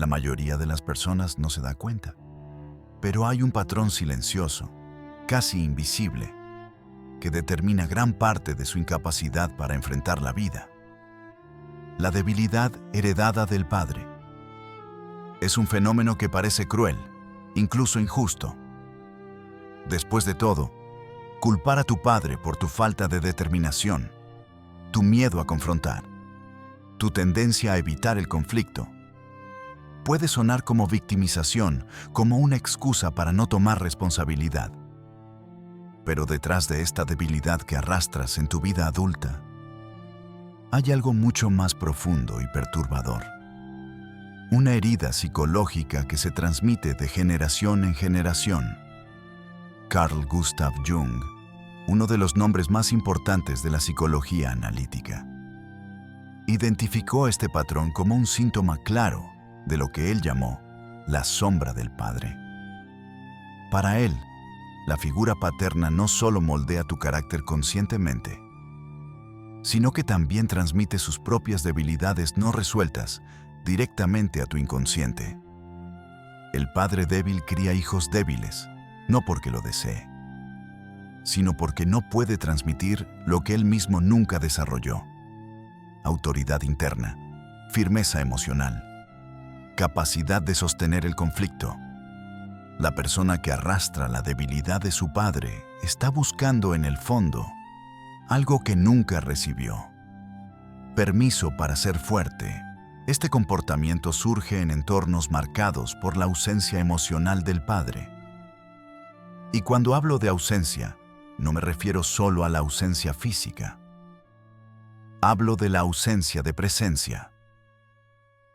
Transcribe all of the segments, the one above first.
La mayoría de las personas no se da cuenta. Pero hay un patrón silencioso, casi invisible, que determina gran parte de su incapacidad para enfrentar la vida. La debilidad heredada del padre. Es un fenómeno que parece cruel, incluso injusto. Después de todo, culpar a tu padre por tu falta de determinación, tu miedo a confrontar, tu tendencia a evitar el conflicto, puede sonar como victimización, como una excusa para no tomar responsabilidad. Pero detrás de esta debilidad que arrastras en tu vida adulta, hay algo mucho más profundo y perturbador. Una herida psicológica que se transmite de generación en generación. Carl Gustav Jung, uno de los nombres más importantes de la psicología analítica, identificó este patrón como un síntoma claro de lo que él llamó la sombra del padre. Para él, la figura paterna no solo moldea tu carácter conscientemente, sino que también transmite sus propias debilidades no resueltas directamente a tu inconsciente. El padre débil cría hijos débiles, no porque lo desee, sino porque no puede transmitir lo que él mismo nunca desarrolló: autoridad interna, firmeza emocional, capacidad de sostener el conflicto. La persona que arrastra la debilidad de su padre está buscando en el fondo algo que nunca recibió: permiso para ser fuerte. Este comportamiento surge en entornos marcados por la ausencia emocional del padre. Y cuando hablo de ausencia, no me refiero solo a la ausencia física. Hablo de la ausencia de presencia.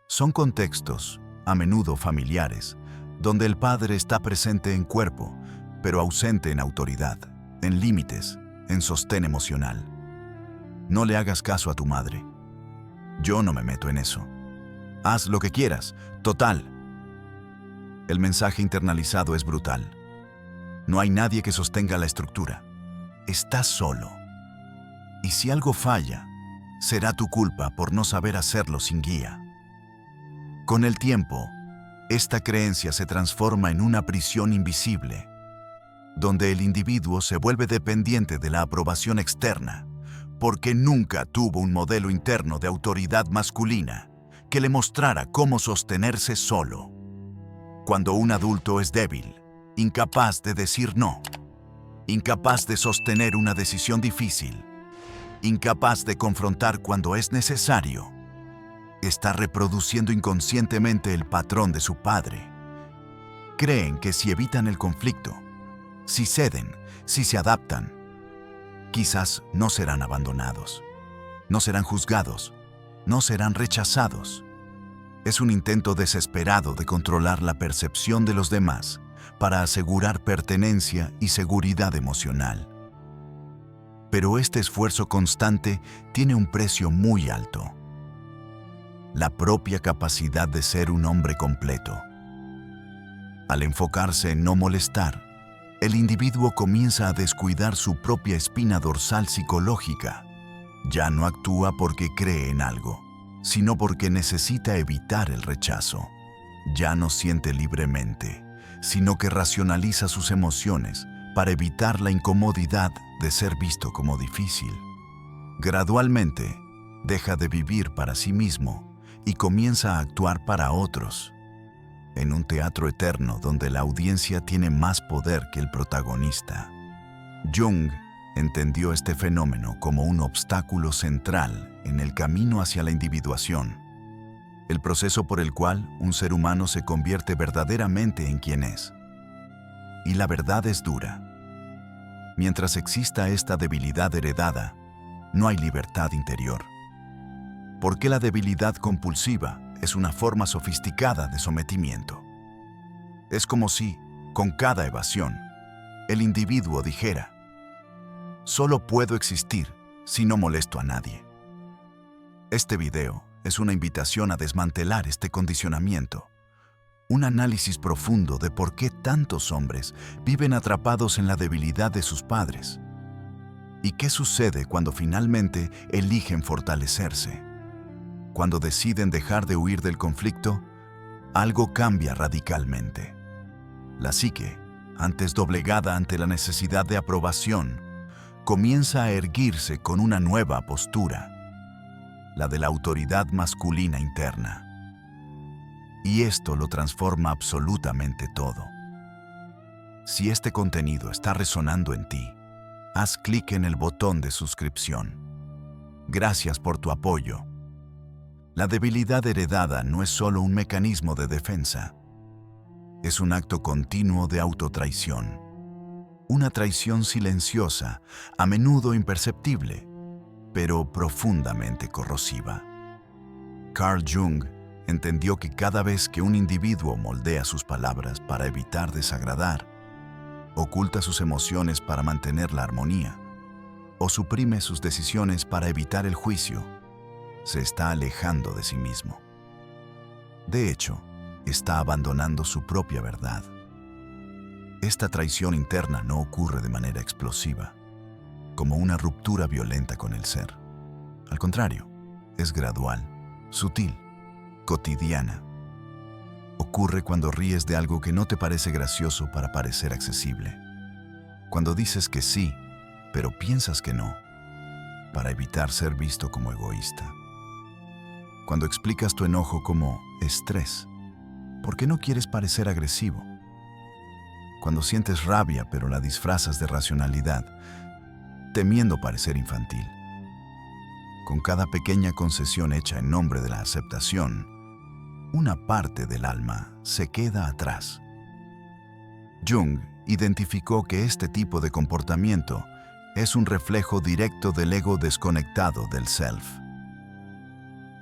Son contextos, a menudo familiares, donde el padre está presente en cuerpo, pero ausente en autoridad, en límites, en sostén emocional. No le hagas caso a tu madre. Yo no me meto en eso. Haz lo que quieras, total. El mensaje internalizado es brutal. No hay nadie que sostenga la estructura. Estás solo. Y si algo falla, será tu culpa por no saber hacerlo sin guía. Con el tiempo, esta creencia se transforma en una prisión invisible, donde el individuo se vuelve dependiente de la aprobación externa, porque nunca tuvo un modelo interno de autoridad masculina que le mostrara cómo sostenerse solo. Cuando un adulto es débil, incapaz de decir no, incapaz de sostener una decisión difícil, incapaz de confrontar cuando es necesario, está reproduciendo inconscientemente el patrón de su padre. Creen que si evitan el conflicto, si ceden, si se adaptan, quizás no serán abandonados, no serán juzgados, no serán rechazados. Es un intento desesperado de controlar la percepción de los demás para asegurar pertenencia y seguridad emocional. Pero este esfuerzo constante tiene un precio muy alto: la propia capacidad de ser un hombre completo. Al enfocarse en no molestar, el individuo comienza a descuidar su propia espina dorsal psicológica. Ya no actúa porque cree en algo, sino porque necesita evitar el rechazo. Ya no siente libremente, sino que racionaliza sus emociones para evitar la incomodidad de ser visto como difícil. Gradualmente, deja de vivir para sí mismo y comienza a actuar para otros, en un teatro eterno donde la audiencia tiene más poder que el protagonista. Jung entendió este fenómeno como un obstáculo central en el camino hacia la individuación, el proceso por el cual un ser humano se convierte verdaderamente en quien es. Y la verdad es dura. Mientras exista esta debilidad heredada, no hay libertad interior. Porque la debilidad compulsiva es una forma sofisticada de sometimiento. Es como si, con cada evasión, el individuo dijera: solo puedo existir si no molesto a nadie. Este video es una invitación a desmantelar este condicionamiento, un análisis profundo de por qué tantos hombres viven atrapados en la debilidad de sus padres y qué sucede cuando finalmente eligen fortalecerse. Cuando deciden dejar de huir del conflicto, algo cambia radicalmente. La psique, antes doblegada ante la necesidad de aprobación, comienza a erguirse con una nueva postura, la de la autoridad masculina interna. Y esto lo transforma absolutamente todo. Si este contenido está resonando en ti, haz clic en el botón de suscripción. Gracias por tu apoyo. La debilidad heredada no es solo un mecanismo de defensa. Es un acto continuo de autotraición. Una traición silenciosa, a menudo imperceptible, pero profundamente corrosiva. Carl Jung entendió que cada vez que un individuo moldea sus palabras para evitar desagradar, oculta sus emociones para mantener la armonía, o suprime sus decisiones para evitar el juicio, se está alejando de sí mismo. De hecho, está abandonando su propia verdad. Esta traición interna no ocurre de manera explosiva, como una ruptura violenta con el ser. Al contrario, es gradual, sutil, cotidiana. Ocurre cuando ríes de algo que no te parece gracioso para parecer accesible. Cuando dices que sí, pero piensas que no, para evitar ser visto como egoísta. Cuando explicas tu enojo como estrés, porque no quieres parecer agresivo. Cuando sientes rabia pero la disfrazas de racionalidad, temiendo parecer infantil. Con cada pequeña concesión hecha en nombre de la aceptación, una parte del alma se queda atrás. Jung identificó que este tipo de comportamiento es un reflejo directo del ego desconectado del self.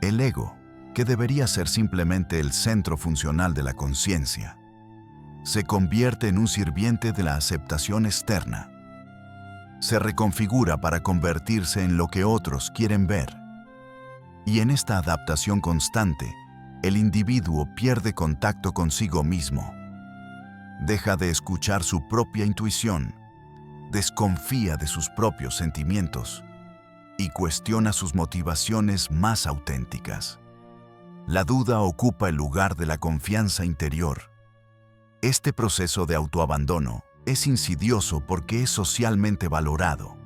El ego, que debería ser simplemente el centro funcional de la conciencia, se convierte en un sirviente de la aceptación externa. Se reconfigura para convertirse en lo que otros quieren ver. Y en esta adaptación constante, el individuo pierde contacto consigo mismo. Deja de escuchar su propia intuición, desconfía de sus propios sentimientos y cuestiona sus motivaciones más auténticas. La duda ocupa el lugar de la confianza interior. Este proceso de autoabandono es insidioso porque es socialmente valorado.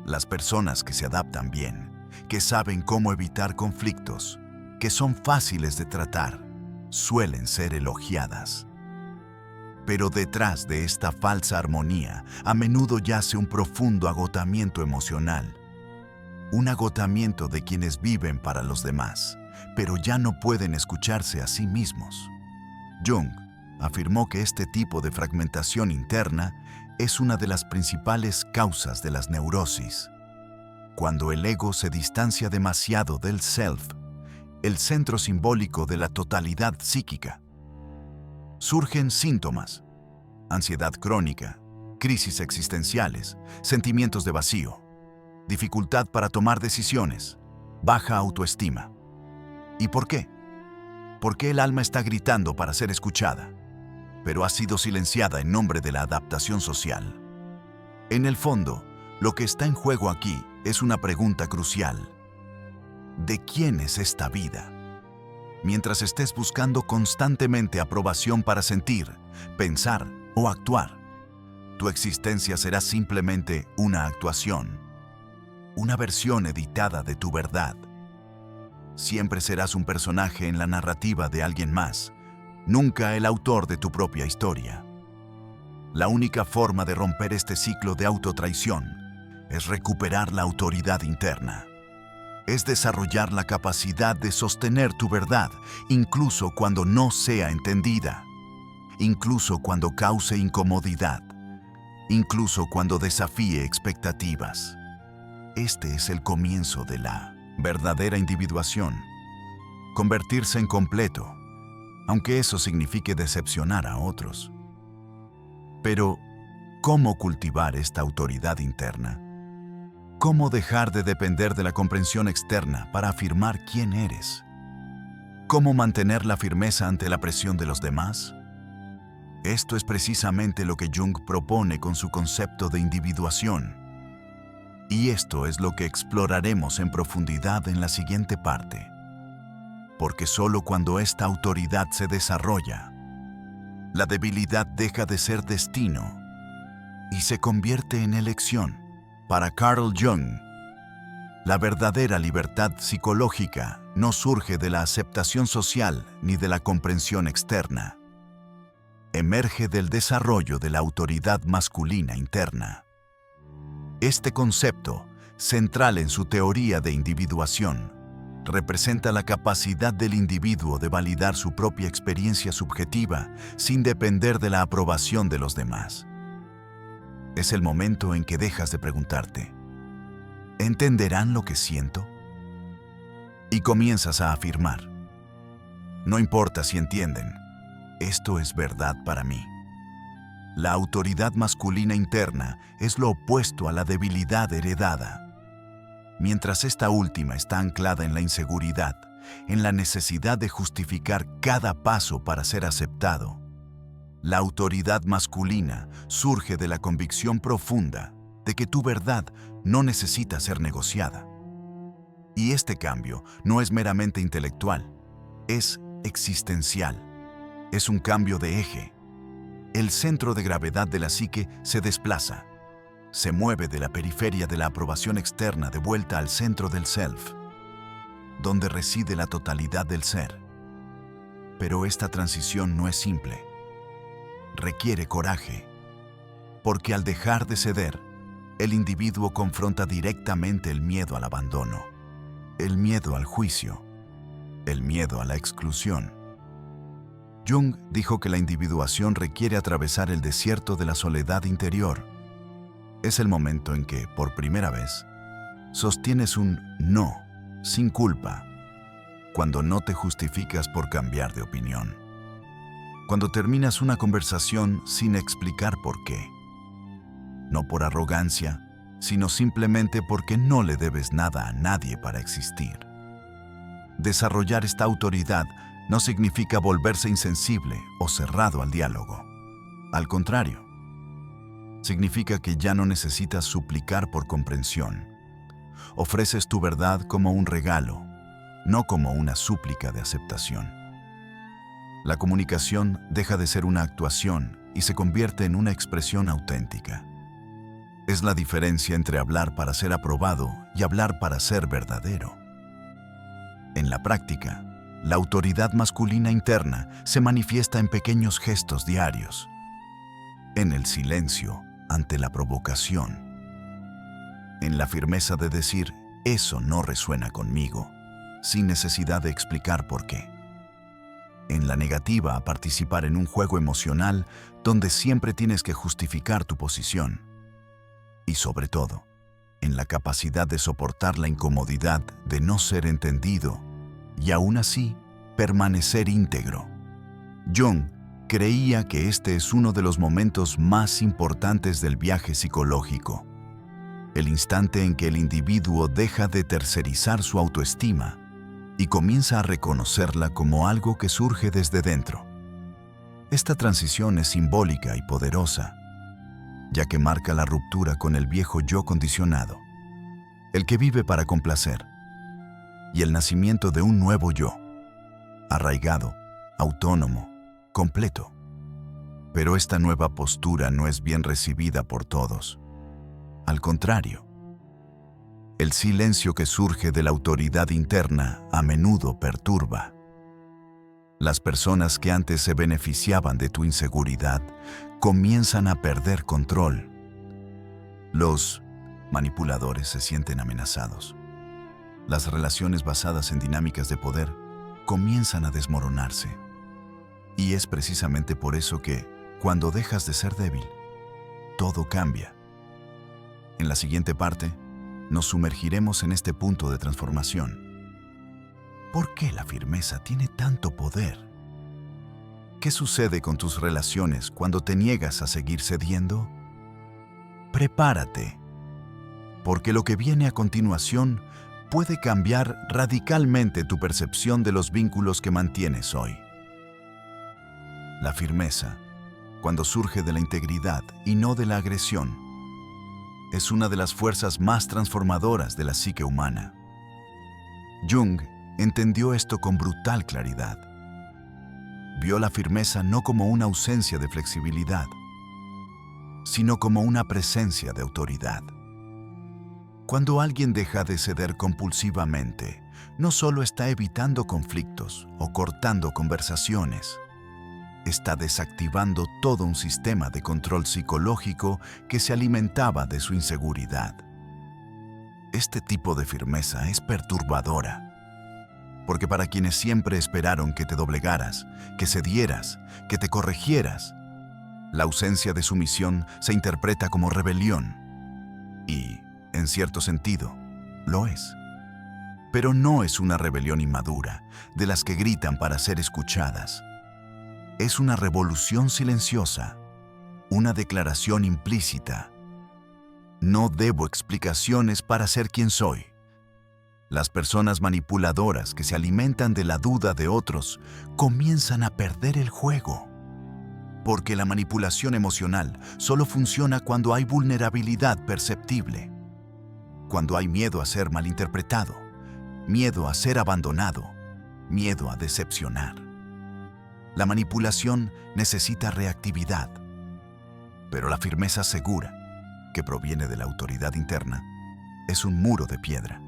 Las personas que se adaptan bien, que saben cómo evitar conflictos, que son fáciles de tratar, suelen ser elogiadas. Pero detrás de esta falsa armonía, a menudo yace un profundo agotamiento emocional. Un agotamiento de quienes viven para los demás, pero ya no pueden escucharse a sí mismos. Jung afirmó que este tipo de fragmentación interna es una de las principales causas de las neurosis. Cuando el ego se distancia demasiado del self, el centro simbólico de la totalidad psíquica, surgen síntomas: ansiedad crónica, crisis existenciales, sentimientos de vacío, dificultad para tomar decisiones, baja autoestima. ¿Y por qué? Porque el alma está gritando para ser escuchada, pero ha sido silenciada en nombre de la adaptación social. En el fondo, lo que está en juego aquí es una pregunta crucial. ¿De quién es esta vida? Mientras estés buscando constantemente aprobación para sentir, pensar o actuar, tu existencia será simplemente una actuación, una versión editada de tu verdad. Siempre serás un personaje en la narrativa de alguien más, nunca el autor de tu propia historia. La única forma de romper este ciclo de autotraición es recuperar la autoridad interna. Es desarrollar la capacidad de sostener tu verdad, incluso cuando no sea entendida, incluso cuando cause incomodidad, incluso cuando desafíe expectativas. Este es el comienzo de la verdadera individuación. Convertirse en completo, aunque eso signifique decepcionar a otros. Pero, ¿cómo cultivar esta autoridad interna? ¿Cómo dejar de depender de la comprensión externa para afirmar quién eres? ¿Cómo mantener la firmeza ante la presión de los demás? Esto es precisamente lo que Jung propone con su concepto de individuación. Y esto es lo que exploraremos en profundidad en la siguiente parte. porque solo cuando esta autoridad se desarrolla, la debilidad deja de ser destino y se convierte en elección. Para Carl Jung, la verdadera libertad psicológica no surge de la aceptación social ni de la comprensión externa. Emerge del desarrollo de la autoridad masculina interna. Este concepto, central en su teoría de individuación, representa la capacidad del individuo de validar su propia experiencia subjetiva sin depender de la aprobación de los demás. Es el momento en que dejas de preguntarte, ¿entenderán lo que siento? Y comienzas a afirmar, no importa si entienden, esto es verdad para mí. La autoridad masculina interna es lo opuesto a la debilidad heredada. Mientras esta última está anclada en la inseguridad, en la necesidad de justificar cada paso para ser aceptado, la autoridad masculina surge de la convicción profunda de que tu verdad no necesita ser negociada. Y este cambio no es meramente intelectual, es existencial. Es un cambio de eje. El centro de gravedad de la psique se desplaza. Se mueve de la periferia de la aprobación externa de vuelta al centro del self, donde reside la totalidad del ser. Pero esta transición no es simple. Requiere coraje, porque al dejar de ceder, el individuo confronta directamente el miedo al abandono, el miedo al juicio, el miedo a la exclusión. Jung dijo que la individuación requiere atravesar el desierto de la soledad interior. Es el momento en que, por primera vez, sostienes un no, sin culpa, cuando no te justificas por cambiar de opinión. Cuando terminas una conversación sin explicar por qué. No por arrogancia, sino simplemente porque no le debes nada a nadie para existir. Desarrollar esta autoridad no significa volverse insensible o cerrado al diálogo. Al contrario, significa que ya no necesitas suplicar por comprensión. Ofreces tu verdad como un regalo, no como una súplica de aceptación. La comunicación deja de ser una actuación y se convierte en una expresión auténtica. Es la diferencia entre hablar para ser aprobado y hablar para ser verdadero. En la práctica, la autoridad masculina interna se manifiesta en pequeños gestos diarios, en el silencio ante la provocación, en la firmeza de decir, eso no resuena conmigo, sin necesidad de explicar por qué, en la negativa a participar en un juego emocional donde siempre tienes que justificar tu posición, y sobre todo, en la capacidad de soportar la incomodidad de no ser entendido y aún así permanecer íntegro. Jung creía que este es uno de los momentos más importantes del viaje psicológico, el instante en que el individuo deja de tercerizar su autoestima y comienza a reconocerla como algo que surge desde dentro. Esta transición es simbólica y poderosa, ya que marca la ruptura con el viejo yo condicionado, el que vive para complacer, y el nacimiento de un nuevo yo, arraigado, autónomo, completo. Pero esta nueva postura no es bien recibida por todos. Al contrario, el silencio que surge de la autoridad interna a menudo perturba. Las personas que antes se beneficiaban de tu inseguridad comienzan a perder control. Los manipuladores se sienten amenazados. Las relaciones basadas en dinámicas de poder comienzan a desmoronarse. Y es precisamente por eso que, cuando dejas de ser débil, todo cambia. En la siguiente parte, nos sumergiremos en este punto de transformación. ¿Por qué la firmeza tiene tanto poder? ¿Qué sucede con tus relaciones cuando te niegas a seguir cediendo? Prepárate, porque lo que viene a continuación puede cambiar radicalmente tu percepción de los vínculos que mantienes hoy. La firmeza, cuando surge de la integridad y no de la agresión, es una de las fuerzas más transformadoras de la psique humana. Jung entendió esto con brutal claridad. Vio la firmeza no como una ausencia de flexibilidad, sino como una presencia de autoridad. Cuando alguien deja de ceder compulsivamente, no solo está evitando conflictos o cortando conversaciones, está desactivando todo un sistema de control psicológico que se alimentaba de su inseguridad. Este tipo de firmeza es perturbadora, porque para quienes siempre esperaron que te doblegaras, que cedieras, que te corrigieras, la ausencia de sumisión se interpreta como rebelión y, en cierto sentido, lo es. Pero no es una rebelión inmadura, de las que gritan para ser escuchadas. Es una revolución silenciosa, una declaración implícita. No debo explicaciones para ser quien soy. Las personas manipuladoras que se alimentan de la duda de otros comienzan a perder el juego. Porque la manipulación emocional solo funciona cuando hay vulnerabilidad perceptible. Cuando hay miedo a ser malinterpretado, miedo a ser abandonado, miedo a decepcionar. La manipulación necesita reactividad, pero la firmeza segura, que proviene de la autoridad interna, es un muro de piedra.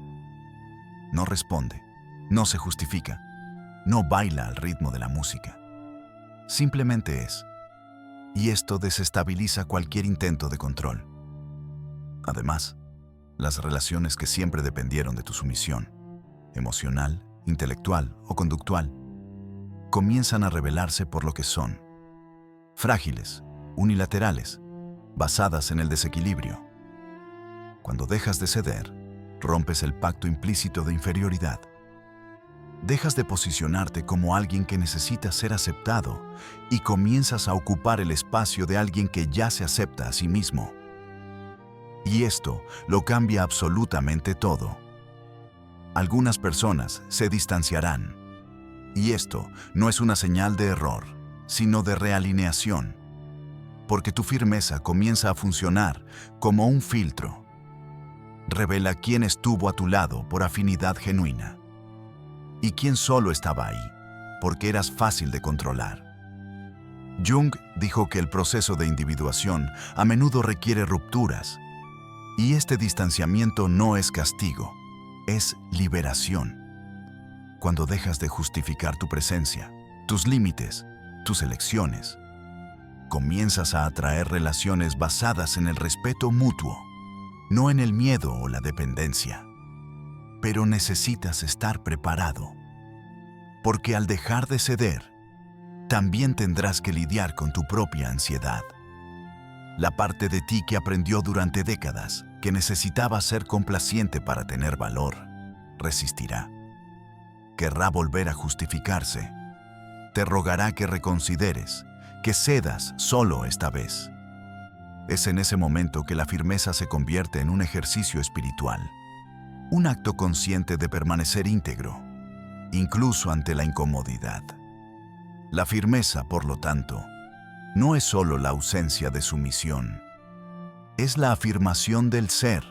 No responde, no se justifica, no baila al ritmo de la música. Simplemente es, y esto desestabiliza cualquier intento de control. Además, las relaciones que siempre dependieron de tu sumisión, emocional, intelectual o conductual, comienzan a revelarse por lo que son: frágiles, unilaterales, basadas en el desequilibrio. Cuando dejas de ceder, rompes el pacto implícito de inferioridad. Dejas de posicionarte como alguien que necesita ser aceptado y comienzas a ocupar el espacio de alguien que ya se acepta a sí mismo. Y esto lo cambia absolutamente todo. Algunas personas se distanciarán. Y esto no es una señal de error, sino de realineación. Porque tu firmeza comienza a funcionar como un filtro. Revela quién estuvo a tu lado por afinidad genuina y quién solo estaba ahí porque eras fácil de controlar. Jung dijo que el proceso de individuación a menudo requiere rupturas, y este distanciamiento no es castigo, es liberación. Cuando dejas de justificar tu presencia, tus límites, tus elecciones, comienzas a atraer relaciones basadas en el respeto mutuo, no en el miedo o la dependencia. Pero necesitas estar preparado, porque al dejar de ceder, también tendrás que lidiar con tu propia ansiedad. La parte de ti que aprendió durante décadas que necesitaba ser complaciente para tener valor, resistirá. Querrá volver a justificarse. Te rogará que reconsideres, que cedas solo esta vez. Es en ese momento que la firmeza se convierte en un ejercicio espiritual, un acto consciente de permanecer íntegro, incluso ante la incomodidad. La firmeza, por lo tanto, no es solo la ausencia de sumisión, es la afirmación del ser,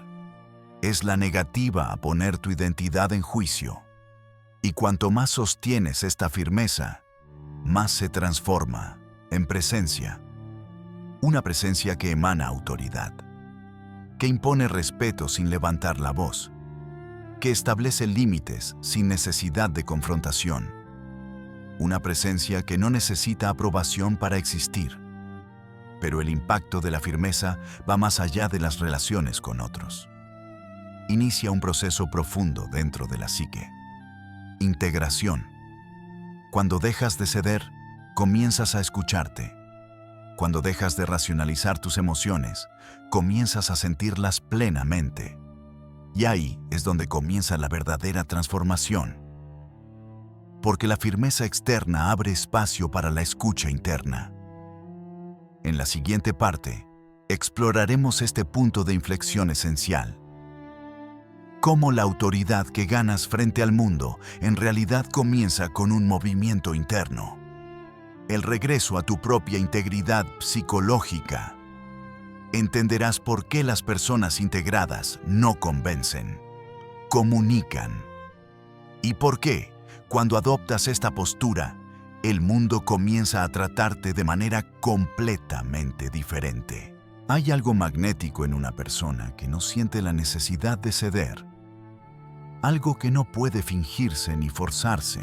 es la negativa a poner tu identidad en juicio. Y cuanto más sostienes esta firmeza, más se transforma en presencia. Una presencia que emana autoridad, que impone respeto sin levantar la voz, que establece límites sin necesidad de confrontación. Una presencia que no necesita aprobación para existir. Pero el impacto de la firmeza va más allá de las relaciones con otros. Inicia un proceso profundo dentro de la psique. Integración. Cuando dejas de ceder, comienzas a escucharte. Cuando dejas de racionalizar tus emociones, comienzas a sentirlas plenamente. Y ahí es donde comienza la verdadera transformación. Porque la firmeza externa abre espacio para la escucha interna. En la siguiente parte, exploraremos este punto de inflexión esencial. Cómo la autoridad que ganas frente al mundo en realidad comienza con un movimiento interno. El regreso a tu propia integridad psicológica. Entenderás por qué las personas integradas no convencen, comunican. ¿Y por qué? Cuando adoptas esta postura, el mundo comienza a tratarte de manera completamente diferente. Hay algo magnético en una persona que no siente la necesidad de ceder, algo que no puede fingirse ni forzarse.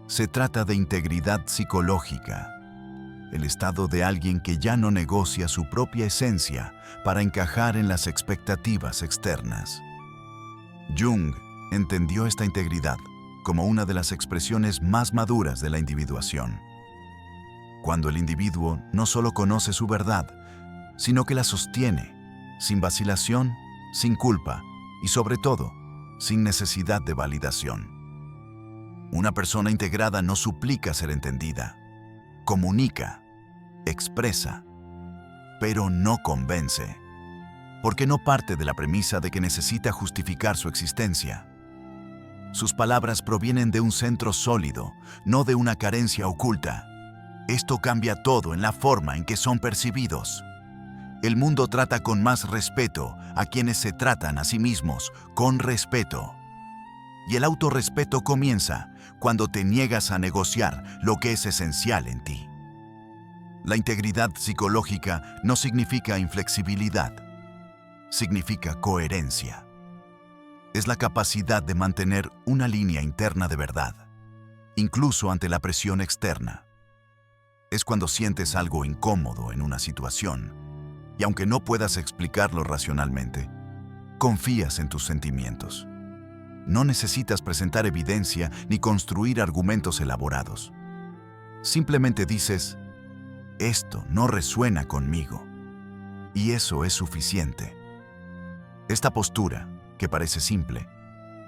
Se trata de integridad psicológica, el estado de alguien que ya no negocia su propia esencia para encajar en las expectativas externas. Jung entendió esta integridad como una de las expresiones más maduras de la individuación. Cuando el individuo no solo conoce su verdad, sino que la sostiene, sin vacilación, sin culpa y sobre todo, sin necesidad de validación. Una persona integrada no suplica ser entendida, comunica, expresa, pero no convence, porque no parte de la premisa de que necesita justificar su existencia. Sus palabras provienen de un centro sólido, no de una carencia oculta. Esto cambia todo en la forma en que son percibidos. El mundo trata con más respeto a quienes se tratan a sí mismos con respeto. Y el autorrespeto comienza cuando te niegas a negociar lo que es esencial en ti. La integridad psicológica no significa inflexibilidad, significa coherencia. Es la capacidad de mantener una línea interna de verdad, incluso ante la presión externa. Es cuando sientes algo incómodo en una situación, y aunque no puedas explicarlo racionalmente, confías en tus sentimientos. No necesitas presentar evidencia ni construir argumentos elaborados. Simplemente dices, esto no resuena conmigo, y eso es suficiente. Esta postura, que parece simple,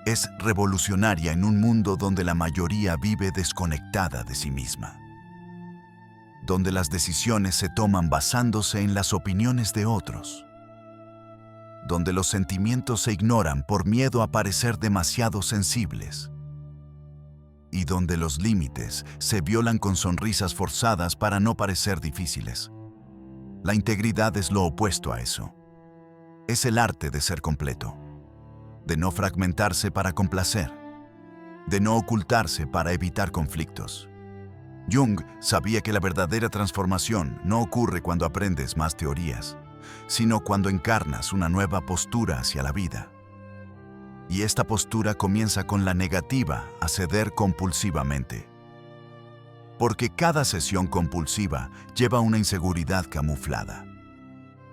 es revolucionaria en un mundo donde la mayoría vive desconectada de sí misma, donde las decisiones se toman basándose en las opiniones de otros, donde los sentimientos se ignoran por miedo a parecer demasiado sensibles, y donde los límites se violan con sonrisas forzadas para no parecer difíciles. La integridad es lo opuesto a eso. Es el arte de ser completo, de no fragmentarse para complacer, de no ocultarse para evitar conflictos. Jung sabía que la verdadera transformación no ocurre cuando aprendes más teorías, sino cuando encarnas una nueva postura hacia la vida. Y esta postura comienza con la negativa a ceder compulsivamente. Porque cada sesión compulsiva lleva una inseguridad camuflada.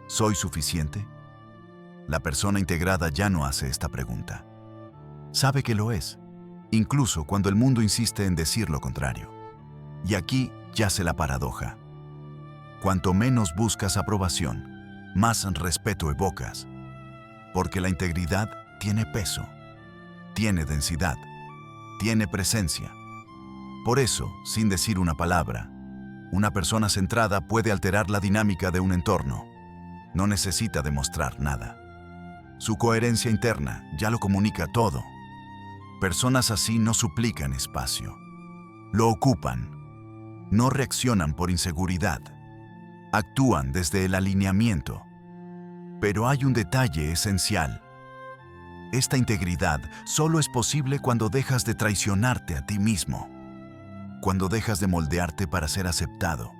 ¿Soy suficiente? La persona integrada ya no hace esta pregunta. Sabe que lo es, incluso cuando el mundo insiste en decir lo contrario. Y aquí yace la paradoja. Cuanto menos buscas aprobación, más respeto evocas, porque la integridad tiene peso, tiene densidad, tiene presencia. Por eso, sin decir una palabra, una persona centrada puede alterar la dinámica de un entorno. No necesita demostrar nada. Su coherencia interna ya lo comunica todo. Personas así no suplican espacio, lo ocupan. No reaccionan por inseguridad, actúan desde el alineamiento. Pero hay un detalle esencial. Esta integridad solo es posible cuando dejas de traicionarte a ti mismo, cuando dejas de moldearte para ser aceptado,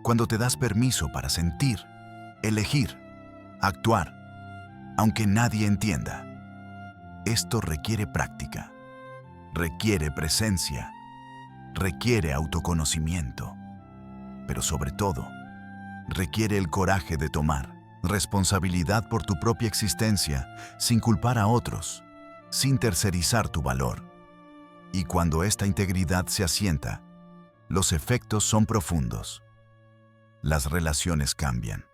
cuando te das permiso para sentir, elegir, actuar, aunque nadie entienda. Esto requiere práctica, requiere presencia, requiere autoconocimiento, pero sobre todo, requiere el coraje de tomar responsabilidad por tu propia existencia sin culpar a otros, sin tercerizar tu valor. Y cuando esta integridad se asienta, los efectos son profundos. Las relaciones cambian.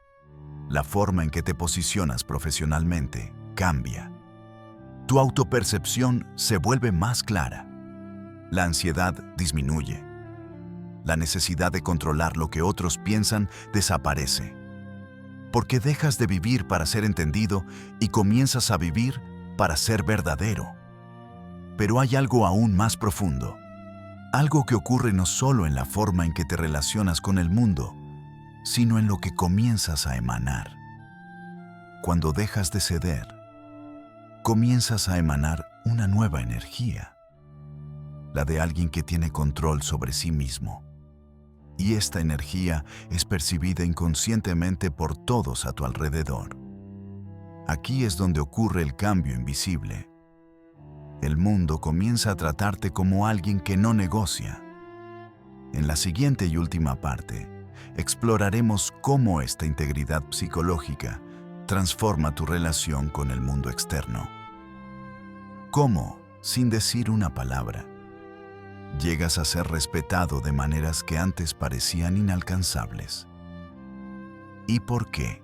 La forma en que te posicionas profesionalmente cambia. Tu autopercepción se vuelve más clara. La ansiedad disminuye. La necesidad de controlar lo que otros piensan desaparece. Porque dejas de vivir para ser entendido y comienzas a vivir para ser verdadero. Pero hay algo aún más profundo. Algo que ocurre no solo en la forma en que te relacionas con el mundo, sino en lo que comienzas a emanar. Cuando dejas de ceder, comienzas a emanar una nueva energía, la de alguien que tiene control sobre sí mismo. Y esta energía es percibida inconscientemente por todos a tu alrededor. Aquí es donde ocurre el cambio invisible. El mundo comienza a tratarte como alguien que no negocia. En la siguiente y última parte, exploraremos cómo esta integridad psicológica transforma tu relación con el mundo externo. Cómo, sin decir una palabra, llegas a ser respetado de maneras que antes parecían inalcanzables. ¿Y por qué?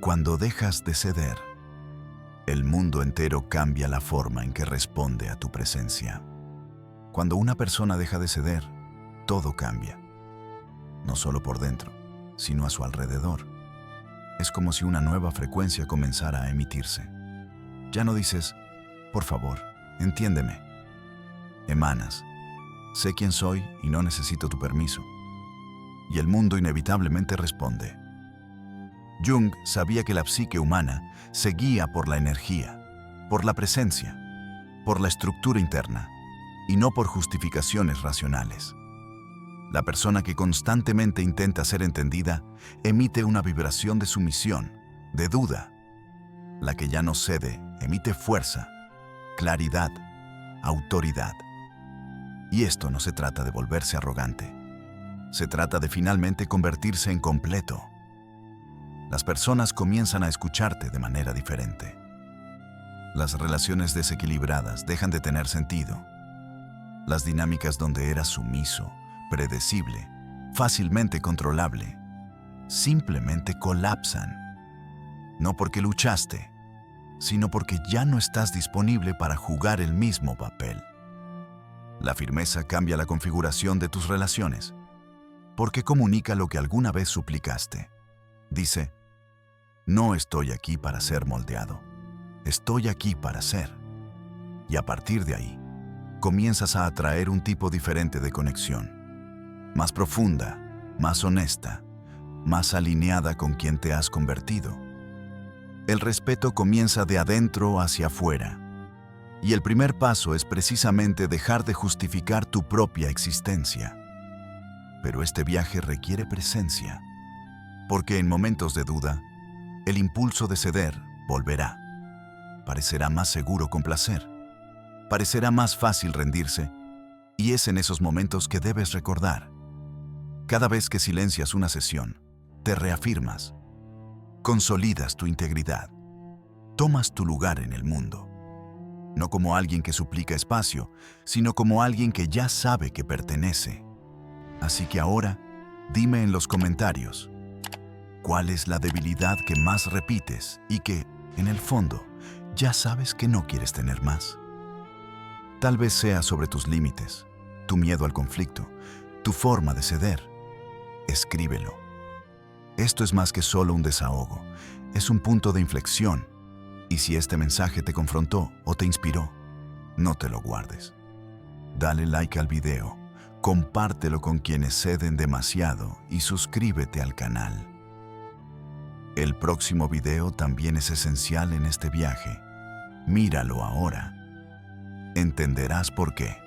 Cuando dejas de ceder, el mundo entero cambia la forma en que responde a tu presencia. Cuando una persona deja de ceder, todo cambia. No solo por dentro, sino a su alrededor. Es como si una nueva frecuencia comenzara a emitirse. Ya no dices, por favor, entiéndeme. Emanas, sé quién soy y no necesito tu permiso. Y el mundo inevitablemente responde. Jung sabía que la psique humana se guía por la energía, por la presencia, por la estructura interna, y no por justificaciones racionales. La persona que constantemente intenta ser entendida emite una vibración de sumisión, de duda. La que ya no cede emite fuerza, claridad, autoridad. Y esto no se trata de volverse arrogante. Se trata de finalmente convertirse en completo. Las personas comienzan a escucharte de manera diferente. Las relaciones desequilibradas dejan de tener sentido. Las dinámicas donde eras sumiso, predecible, fácilmente controlable, simplemente colapsan. No porque luchaste, sino porque ya no estás disponible para jugar el mismo papel. La firmeza cambia la configuración de tus relaciones, porque comunica lo que alguna vez suplicaste. Dice, no estoy aquí para ser moldeado, estoy aquí para ser. Y a partir de ahí, comienzas a atraer un tipo diferente de conexión, más profunda, más honesta, más alineada con quien te has convertido. El respeto comienza de adentro hacia afuera, y el primer paso es precisamente dejar de justificar tu propia existencia. Pero este viaje requiere presencia, porque en momentos de duda, el impulso de ceder volverá. Parecerá más seguro complacer, parecerá más fácil rendirse, y es en esos momentos que debes recordar. Cada vez que silencias una sesión, te reafirmas, consolidas tu integridad, tomas tu lugar en el mundo. No como alguien que suplica espacio, sino como alguien que ya sabe que pertenece. Así que ahora, dime en los comentarios, ¿cuál es la debilidad que más repites y que, en el fondo, ya sabes que no quieres tener más? Tal vez sea sobre tus límites, tu miedo al conflicto, tu forma de ceder. Escríbelo. Esto es más que solo un desahogo, es un punto de inflexión. Y si este mensaje te confrontó o te inspiró, no te lo guardes. Dale like al video, compártelo con quienes ceden demasiado y suscríbete al canal. El próximo video también es esencial en este viaje. Míralo ahora. Entenderás por qué.